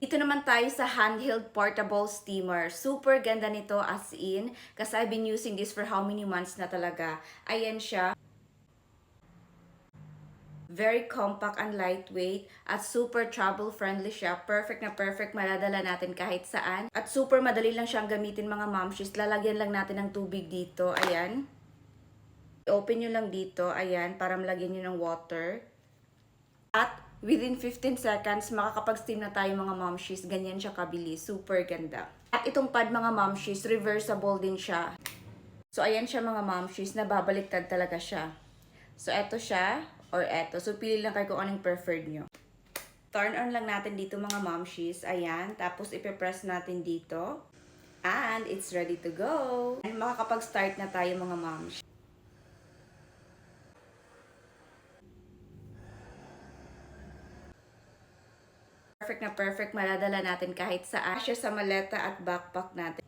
Dito naman tayo sa handheld portable steamer. Super ganda nito as in. Kasi I've been using this for how many months na talaga. Ayan siya. Very compact and lightweight at super travel friendly siya. Perfect na perfect, maladala natin kahit saan. At super madali lang siyang gamitin mga momshies. Lalagyan lang natin ng tubig dito. Ayan. Open nyo lang dito. Ayan. Para malagyan nyo ng water. At within 15 seconds, makakapag-steam na tayo mga momshies. Ganyan siya kabilis. Super ganda. At itong pad mga momshies, reversible din siya. So ayan siya mga momshies, nababaliktad talaga siya. So eto siya, or eto. So pili lang kayo kung anong preferred nyo. Turn on lang natin dito mga momshies. Ayan. Tapos ipipress natin dito. And it's ready to go. And makakapag-start na tayo mga momshies. Perfect na perfect, maladala natin kahit saan siya sa maleta at backpack natin.